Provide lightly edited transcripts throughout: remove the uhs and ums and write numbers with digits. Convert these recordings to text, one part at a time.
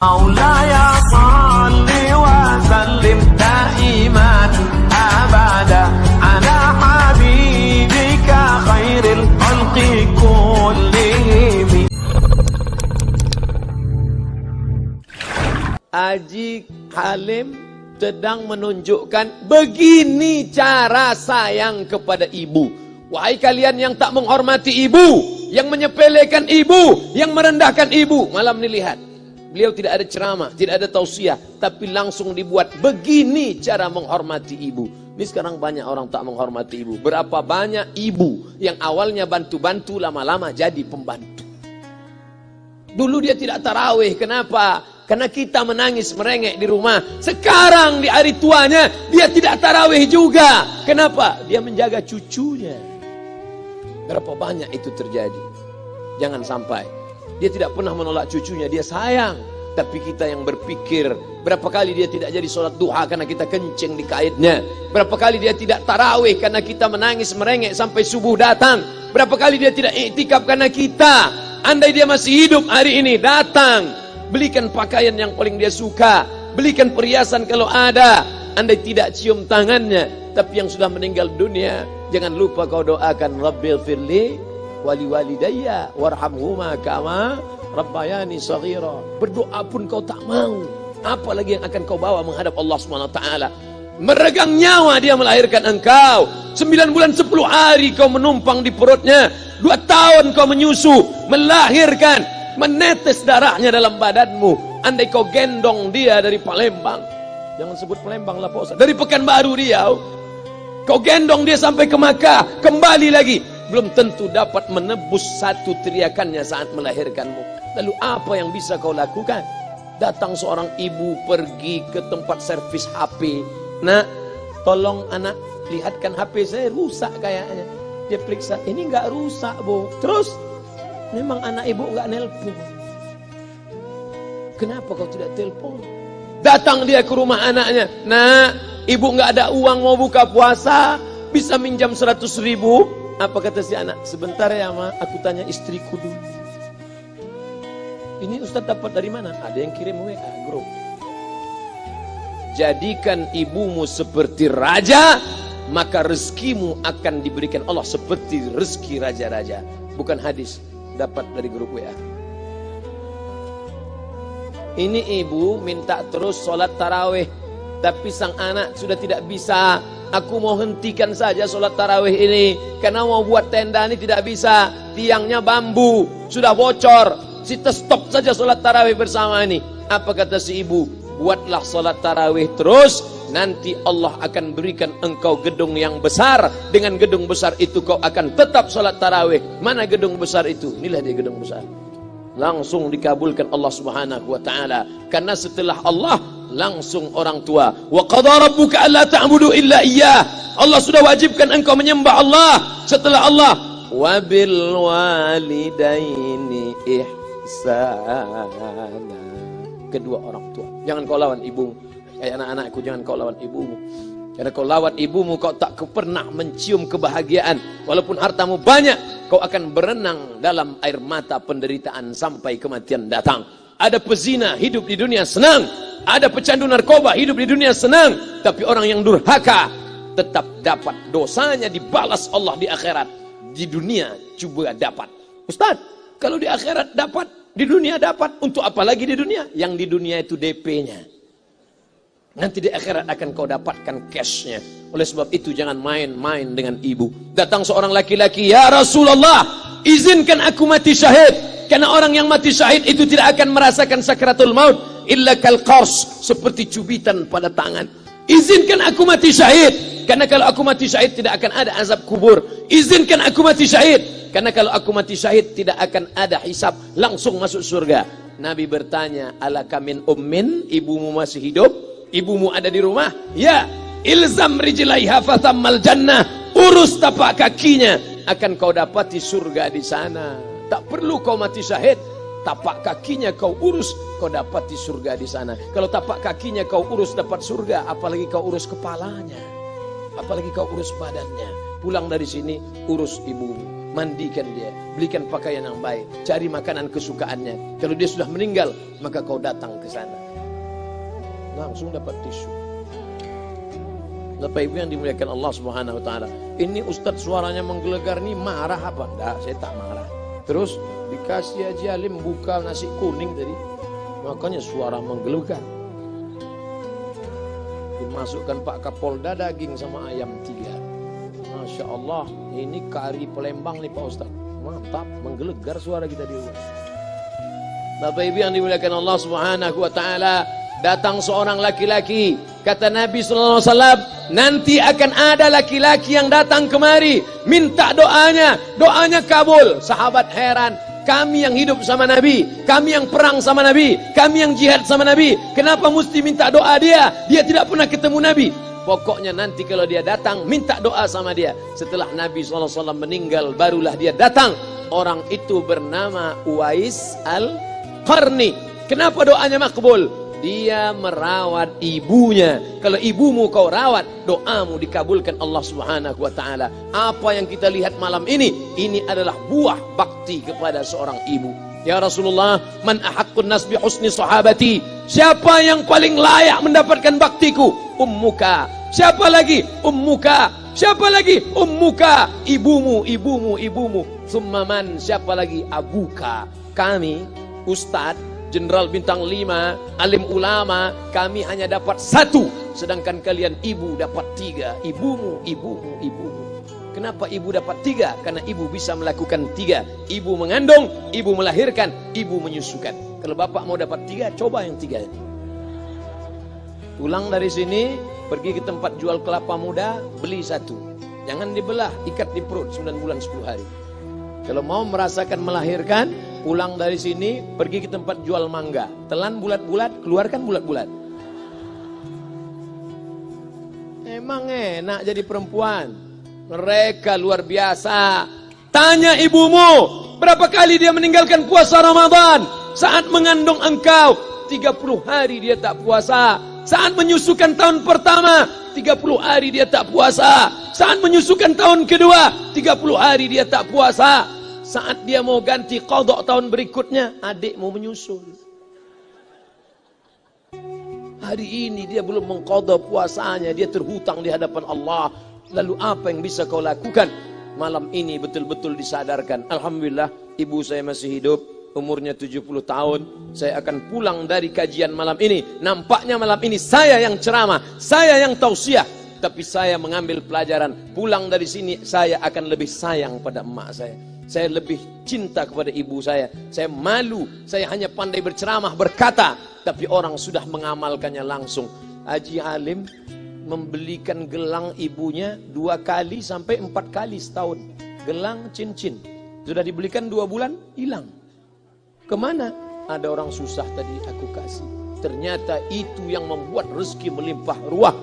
مولاي صل وسلم دائما أبدا على حبيبك خير الخلق كلهم. Haji Halim sedang menunjukkan begini cara sayang kepada ibu. Wahai kalian yang tak menghormati ibu, yang menyepelekan ibu, yang merendahkan ibu. Malam ini lihat, beliau tidak ada ceramah, tidak ada tausiah, tapi langsung dibuat begini cara menghormati ibu. Ini sekarang banyak orang tak menghormati ibu. Berapa banyak ibu yang awalnya bantu-bantu, lama-lama jadi pembantu. Dulu dia tidak tarawih, kenapa? Karena kita menangis merengek di rumah. Sekarang di hari tuanya dia tidak tarawih juga. Kenapa? Dia menjaga cucunya. Berapa banyak itu terjadi. Jangan sampai. Dia tidak pernah menolak cucunya, dia sayang. Tapi kita yang berpikir, berapa kali dia tidak jadi sholat duha karena kita kencing di kaitnya. Berapa kali dia tidak tarawih karena kita menangis merengek sampai subuh datang. Berapa kali dia tidak iktikaf karena kita. Andai dia masih hidup hari ini, datang. Belikan pakaian yang paling dia suka. Belikan perhiasan kalau ada. Andai tidak cium tangannya. Tapi yang sudah meninggal dunia, jangan lupa kau doakan, Rabbil firli wali walidayya warhamhuma kama rabbayani shaghira. Berdoa pun kau tak mau, apalagi yang akan kau bawa menghadap Allah SWT. Meregang nyawa dia melahirkan engkau. 9 bulan 10 hari kau menumpang di perutnya. 2 tahun kau menyusu, melahirkan, menetes darahnya dalam badanmu. Andai kau gendong dia dari Palembang, jangan sebut Palembang lah Pak Ustaz, dari Pekanbaru Riau, kau gendong dia sampai ke Makkah, kembali lagi, belum tentu dapat menebus satu teriakannya saat melahirkanmu. Lalu apa yang bisa kau lakukan? Datang seorang ibu pergi ke tempat servis HP. Nak, tolong anak lihatkan HP saya rusak kayaknya. Dia periksa, ini enggak rusak bu. Terus, memang anak ibu enggak nelpon. Kenapa kau tidak telepon? Datang dia ke rumah anaknya. Nak, ibu enggak ada uang mau buka puasa, bisa minjam 100.000? Apa kata si anak? Sebentar ya ma, aku tanya istriku dulu. Ini Ustaz dapat dari mana? Ada yang kirim WA grup. Jadikan ibumu seperti raja, maka rezekimu akan diberikan Allah seperti rezeki raja-raja. Bukan hadis, dapat dari grup WA. Ini ibu minta terus sholat tarawih, tapi sang anak sudah tidak bisa. Aku mau hentikan saja sholat tarawih ini, karena mau buat tenda ini tidak bisa. Tiangnya bambu, sudah bocor. Kita stop saja sholat tarawih bersama ini. Apa kata si ibu? Buatlah sholat tarawih terus, nanti Allah akan berikan engkau gedung yang besar. Dengan gedung besar itu kau akan tetap sholat tarawih. Mana gedung besar itu? Inilah dia gedung besar. Langsung dikabulkan Allah Subhanahu wa taala. Karena setelah Allah langsung orang tua. Wa qadara rabbuka alla ta'budu illa iyyah. Allah sudah wajibkan engkau menyembah Allah. Setelah Allah, wa bil walidaini ihsana. Kedua orang tua. Jangan kau lawan ibumu. Kayak anak-anakku, jangan kau lawan ibumu. Karena kau lawan ibumu, kau tak pernah mencium kebahagiaan. Walaupun hartamu banyak, kau akan berenang dalam air mata penderitaan sampai kematian datang. Ada pezina hidup di dunia senang, ada pecandu narkoba hidup di dunia senang, tapi orang yang durhaka tetap dapat dosanya dibalas Allah di akhirat. Di dunia coba dapat. Ustaz, kalau di akhirat dapat, di dunia dapat, untuk apa lagi di dunia? Yang di dunia itu DP-nya. Nanti di akhirat akan kau dapatkan cashnya. Oleh sebab itu jangan main-main dengan ibu. Datang seorang laki-laki, ya Rasulullah, izinkan aku mati syahid. Karena orang yang mati syahid itu tidak akan merasakan sakratul maut illa kal qars, seperti cubitan pada tangan. Izinkan aku mati syahid, karena kalau aku mati syahid tidak akan ada azab kubur. Izinkan aku mati syahid, karena kalau aku mati syahid tidak akan ada hisab, langsung masuk surga. Nabi bertanya, alaka min ummin, ibumu masih hidup? Ibumu ada di rumah? Ya. Ilzam rijlaiha fathammal jannah. Urus tapak kakinya, akan kau dapati surga di sana. Tak perlu kau mati syahid, tapak kakinya kau urus, kau dapati surga di sana. Kalau tapak kakinya kau urus dapat surga, apalagi kau urus kepalanya, apalagi kau urus badannya. Pulang dari sini urus ibumu. mandikan dia, belikan pakaian yang baik, cari makanan kesukaannya. Kalau dia sudah meninggal, maka kau datang ke sana, langsung dapat tisu. Bapak Ibu yang dimuliakan Allah Subhanahu wa taala. Ini Ustadz suaranya menggelegar nih, marah apa? Enggak, saya tak marah. Terus dikasih Haji Alim buka nasi kuning tadi, makanya suara menggelegar. Dimasukkan Pak Kapolda daging sama ayam 3. Masya Allah, ini kari Palembang nih Pak Ustadz. Mantap, menggelegar suara kita di rumah. Bapak Ibu yang dimuliakan Allah Subhanahu wa taala, datang seorang laki-laki, kata Nabi sallallahu alaihi wasallam, nanti akan ada laki-laki yang datang kemari minta doanya, doanya kabul. Sahabat heran, kami yang hidup sama Nabi, kami yang perang sama Nabi, kami yang jihad sama Nabi, kenapa mesti minta doa dia? Dia tidak pernah ketemu Nabi. Pokoknya nanti kalau dia datang, minta doa sama dia. Setelah Nabi SAW meninggal, barulah dia datang. Orang itu bernama Uwais Al-Qarni. Kenapa doanya makbul? Dia merawat ibunya. Kalau ibumu kau rawat, doamu dikabulkan Allah Subhanahu wa taala. Apa yang kita lihat malam ini adalah buah bakti kepada seorang ibu. Ya Rasulullah, man ahaqqun nas bi husni sahabati? Siapa yang paling layak mendapatkan baktiku? Ummuka. Siapa lagi? Ummuka. Siapa lagi? Ummuka. Ibumu, ibumu, ibumu. Summa man? Siapa lagi? Abuka. Kami, Ustadz Jenderal Bintang 5, alim ulama, kami hanya dapat 1, sedangkan kalian ibu dapat 3. Ibumu, ibumu, ibumu. Kenapa ibu dapat 3? Karena ibu bisa melakukan 3. Ibu mengandung, ibu melahirkan, ibu menyusukan. Kalau bapak mau dapat 3, coba yang 3. Pulang dari sini, pergi ke tempat jual kelapa muda, beli 1. Jangan dibelah, ikat di perut 9 bulan 10 hari. Kalau mau merasakan melahirkan, pulang dari sini, pergi ke tempat jual mangga. Telan bulat-bulat, keluarkan bulat-bulat. Emang enak jadi perempuan. Mereka luar biasa. Tanya ibumu, berapa kali dia meninggalkan puasa Ramadan? Saat mengandung engkau, 30 hari dia tak puasa. Saat menyusukan tahun pertama, 30 hari dia tak puasa. Saat menyusukan tahun kedua, 30 hari dia tak puasa. Saat dia mau ganti qadha tahun berikutnya, adik mau menyusul. Hari ini dia belum mengqadha puasanya, dia terhutang di hadapan Allah. Lalu apa yang bisa kau lakukan? Malam ini betul-betul disadarkan. Alhamdulillah, ibu saya masih hidup, umurnya 70 tahun. Saya akan pulang dari kajian malam ini. Nampaknya malam ini saya yang ceramah, saya yang tausiah. Tapi saya mengambil pelajaran. Pulang dari sini, saya akan lebih sayang pada emak saya. Saya lebih cinta kepada ibu saya. Saya malu, saya hanya pandai berceramah, berkata, tapi orang sudah mengamalkannya langsung. Haji Alim membelikan gelang ibunya 2 kali sampai 4 kali setahun. Gelang cincin. Sudah dibelikan 2 bulan, hilang. Kemana? Ada orang susah tadi aku kasih. Ternyata itu yang membuat rezeki melimpah ruah.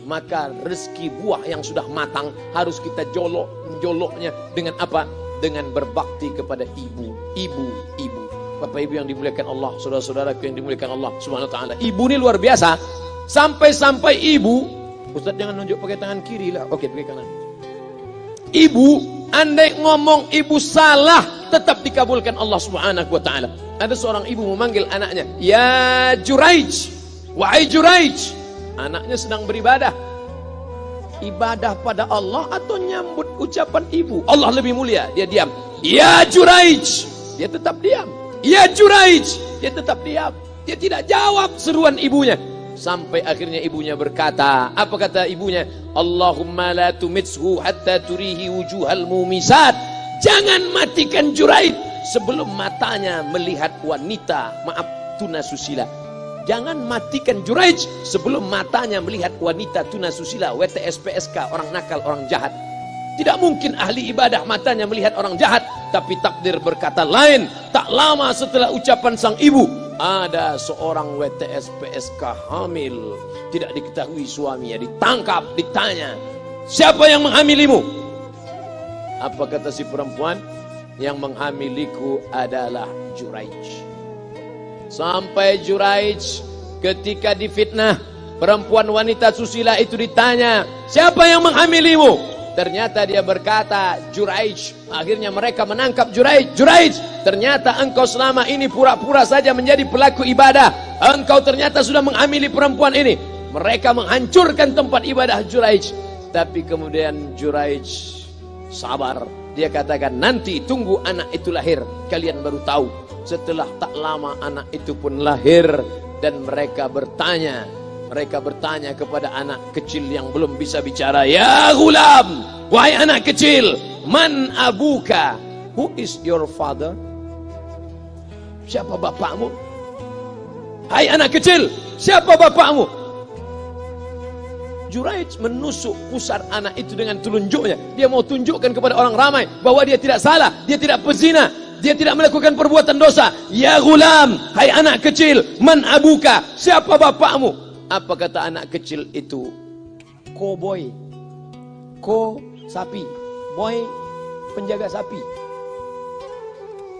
Maka rezeki buah yang sudah matang harus kita joloknya dengan apa? Dengan berbakti kepada ibu. Bapak Ibu yang dimuliakan Allah, saudara-saudaraku yang dimuliakan Allah Subhanahu wa taala. Ibu ini luar biasa. Sampai-sampai ibu, Ustaz jangan nunjuk pakai tangan kiri lah. Oke, pakai kanan. Ibu, andai ngomong ibu salah, tetap dikabulkan Allah Subhanahu wa taala. Ada seorang ibu memanggil anaknya, "Ya Juraij, wahai Juraij." Anaknya sedang beribadah. Ibadah pada Allah atau nyambut ucapan ibu? Allah lebih mulia, dia diam. Ya Juraij, dia tetap diam. Ya Juraij, dia tetap diam. Dia tidak jawab seruan ibunya. Sampai akhirnya ibunya berkata, apa kata ibunya? Allahumma la tumitshu hatta turihi wujuhal mumisat. Jangan matikan Juraij sebelum matanya melihat wanita, maaf, tunasusila. Jangan matikan Juraij sebelum matanya melihat wanita tunasusila, WTS PSK, orang nakal, orang jahat. Tidak mungkin ahli ibadah matanya melihat orang jahat. Tapi takdir berkata lain. Tak lama setelah ucapan sang ibu, ada seorang WTS PSK hamil. Tidak diketahui suaminya, ditangkap, ditanya, siapa yang menghamilimu? Apa kata si perempuan? Yang menghamiliku adalah Juraij. Sampai Juraij ketika difitnah, perempuan wanita susila itu ditanya, siapa yang menghamilimu? Ternyata dia berkata, Juraij. Akhirnya mereka menangkap Juraij. Juraij, ternyata engkau selama ini pura-pura saja menjadi pelaku ibadah. Engkau ternyata sudah mengamili perempuan ini. Mereka menghancurkan tempat ibadah Juraij. Tapi kemudian Juraij sabar. Dia katakan, nanti tunggu anak itu lahir, kalian baru tahu. Setelah tak lama anak itu pun lahir. Dan mereka bertanya kepada anak kecil yang belum bisa bicara, ya gulam, wahai anak kecil, man abuka, who is your father? Siapa bapakmu? Hai anak kecil, siapa bapakmu? Juraij menusuk pusar anak itu dengan telunjuknya. Dia mau tunjukkan kepada orang ramai bahwa dia tidak salah, dia tidak pezina, dia tidak melakukan perbuatan dosa. Ya gulam, hai anak kecil, man abuka, siapa bapakmu? Apa kata anak kecil itu? Cowboy. Ko sapi, boy penjaga sapi,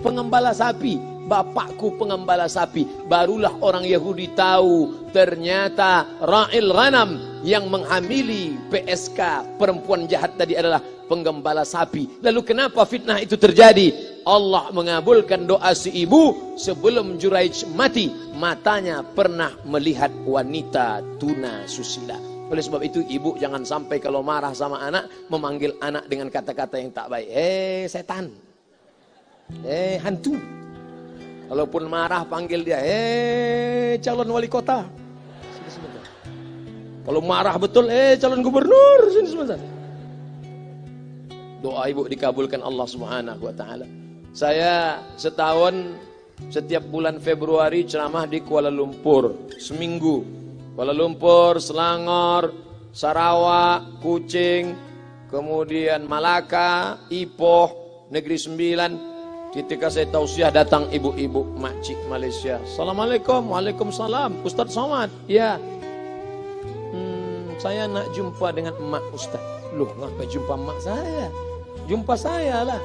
pengembala sapi. Bapakku pengembala sapi. Barulah orang Yahudi tahu ternyata ra'il ghanam yang menghamili PSK perempuan jahat tadi adalah penggembala sapi. Lalu kenapa fitnah itu terjadi? Allah mengabulkan doa si ibu sebelum Juraij mati. Matanya pernah melihat wanita tuna susila. Oleh sebab itu ibu jangan sampai kalau marah sama anak memanggil anak dengan kata-kata yang tak baik. Setan, hantu. Kalaupun marah panggil dia, calon wali kota. Sini sebentar. Kalau marah betul, calon gubernur. Sini sebentar. Doa ibu dikabulkan Allah Subhanahu wa taala. Saya setahun setiap bulan Februari ceramah di Kuala Lumpur seminggu. Kuala Lumpur, Selangor, Sarawak, Kuching, kemudian Malaka, Ipoh, Negeri Sembilan. Ketika saya tausiah datang ibu-ibu makcik Malaysia. Assalamualaikum. Waalaikumsalam. Ustaz Somad. Ya. Saya nak jumpa dengan emak Ustaz. Loh, ngapa jumpa emak saya? Jumpa saya lah.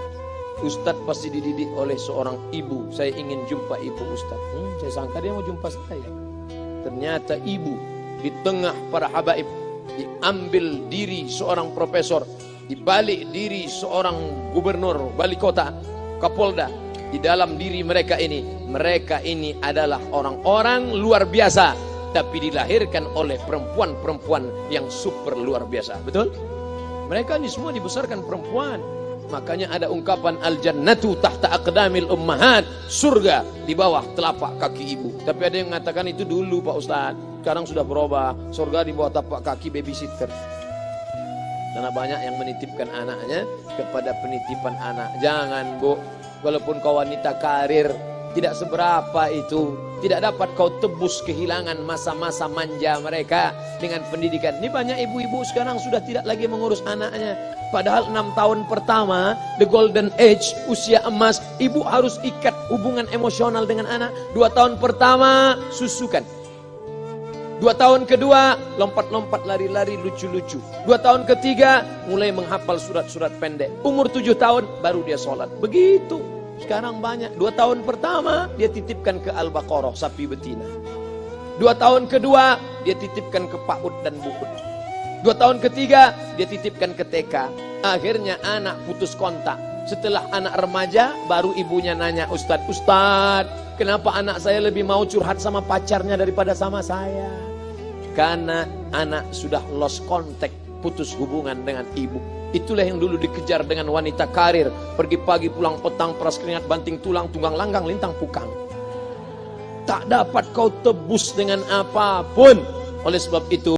Ustaz pasti dididik oleh seorang ibu. Saya ingin jumpa ibu Ustaz. Saya sangka dia mau jumpa saya. Ternyata ibu di tengah para habaib, diambil diri seorang profesor, dibalik diri seorang gubernur, wali kota, Kapolda. Di dalam diri mereka ini adalah orang-orang luar biasa, tapi dilahirkan oleh perempuan-perempuan yang super luar biasa. Betul? Mereka ini semua dibesarkan perempuan. Makanya ada ungkapan al-jannatu tahta aqdamil ummahat, surga di bawah telapak kaki ibu. Tapi ada yang mengatakan itu dulu Pak Ustaz, sekarang sudah berubah, surga di bawah tapak kaki babysitter. Karena banyak yang menitipkan anaknya kepada penitipan anak. Jangan bu, walaupun kau wanita karir, tidak seberapa itu. Tidak dapat kau tebus kehilangan masa-masa manja mereka dengan pendidikan. Ini banyak ibu-ibu sekarang sudah tidak lagi mengurus anaknya. Padahal 6 tahun pertama, the golden age, usia emas, ibu harus ikat hubungan emosional dengan anak. 2 tahun pertama, susukan. 2 tahun kedua, lompat-lompat, lari-lari, lucu-lucu. 2 tahun ketiga, mulai menghafal surat-surat pendek. Umur 7 tahun, baru dia sholat. Begitu. Sekarang banyak. 2 tahun pertama, dia titipkan ke Al-Baqarah, sapi betina. 2 tahun kedua, dia titipkan ke PAUD dan BUUD. 2 tahun ketiga, dia titipkan ke TK. Akhirnya anak putus kontak. Setelah anak remaja, baru ibunya nanya, Ustadz, kenapa anak saya lebih mau curhat sama pacarnya daripada sama saya? Karena anak sudah lost contact, putus hubungan dengan ibu. Itulah yang dulu dikejar dengan wanita karir. Pergi pagi pulang petang, peras keringat, banting tulang, tunggang langgang, lintang pukang. Tak dapat kau tebus dengan apapun. Oleh sebab itu